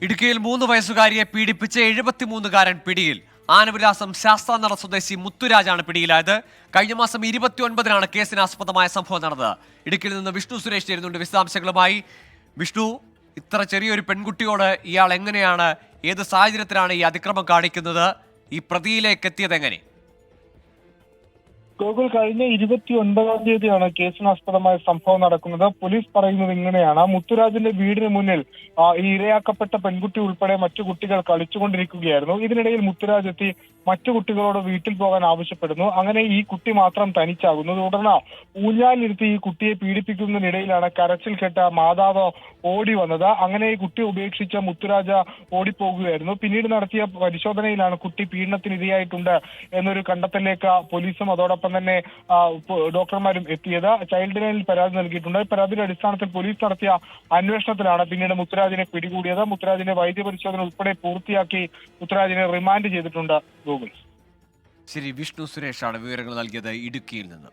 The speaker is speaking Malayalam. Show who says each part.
Speaker 1: ഇടുക്കിയിൽ 3 വയസ്സുകാരിയെ പീഡിപ്പിച്ച് 73കാരൻ പിടിയിൽ. ആനവിലാസം ശാസ്താനട സ്വദേശി മുത്തുരാജാണ് പിടിയിലായത്. കഴിഞ്ഞ മാസം 29-നാണ് കേസിന് ആസ്പദമായ സംഭവം നടന്നത്. ഇടുക്കിയിൽ നിന്ന് വിഷ്ണു സുരേഷ് ചേരുന്നുണ്ട് വിശദാംശങ്ങളുമായി. വിഷ്ണു, ഇത്ര ചെറിയൊരു പെൺകുട്ടിയോട് ഇയാൾ എങ്ങനെയാണ്, ഏത് സാഹചര്യത്തിലാണ് ഈ അതിക്രമം കാണിക്കുന്നത്? ഈ പ്രതിയിലേക്ക് എത്തിയത് എങ്ങനെ?
Speaker 2: ഗോകുൽ, കഴിഞ്ഞ 29-ാം തീയതിയാണ് കേസിനാസ്പദമായ സംഭവം നടക്കുന്നത്. പോലീസ് പറയുന്നത് ഇങ്ങനെയാണ്: മുത്തുരാജിന്റെ വീടിന് മുന്നിൽ ഈ ഇരയാക്കപ്പെട്ട പെൺകുട്ടി ഉൾപ്പെടെ മറ്റു കുട്ടികൾ കളിച്ചുകൊണ്ടിരിക്കുകയായിരുന്നു. ഇതിനിടയിൽ മുത്തുരാജ് എത്തി മറ്റു കുട്ടികളോട് വീട്ടിൽ പോകാൻ ആവശ്യപ്പെടുന്നു. അങ്ങനെ ഈ കുട്ടി മാത്രം തനിച്ചാകുന്നു. തുടർന്ന് ഊഞ്ഞാലിരുത്തി ഈ കുട്ടിയെ പീഡിപ്പിക്കുന്നതിനിടയിലാണ് കരച്ചിൽ കേട്ട മാതാവ് ഓടി വന്നത്. അങ്ങനെ ഈ കുട്ടി ഉപേക്ഷിച്ച മുത്തുരാജ് ഓടിപ്പോകുകയായിരുന്നു. പിന്നീട് നടത്തിയ പരിശോധനയിലാണ് കുട്ടി പീഡനത്തിനിരയായിട്ടുണ്ട് എന്നൊരു കണ്ടെത്തലിലേക്ക് പോലീസും അതോടൊപ്പം തന്നെ ഡോക്ടർമാരും എത്തിയത്. ചൈൽഡ് ലൈനിൽ പരാതി നൽകിയിട്ടുണ്ട്. പരാതിയുടെ അടിസ്ഥാനത്തിൽ പോലീസ് നടത്തിയ അന്വേഷണത്തിലാണ് പിന്നീട് മുത്തുരാജിനെ പിടികൂടിയത്. മുത്തുരാജിന്റെ വൈദ്യപരിശോധന ഉൾപ്പെടെ പൂർത്തിയാക്കി മുത്തുരാജിനെ റിമാൻഡ് ചെയ്തിട്ടുണ്ട്. ഗൂഗിൾ.
Speaker 1: ശരി, വിഷ്ണു സുരേഷാണ് വിവരങ്ങൾ നൽകിയത് ഇടുക്കിയിൽ നിന്ന്.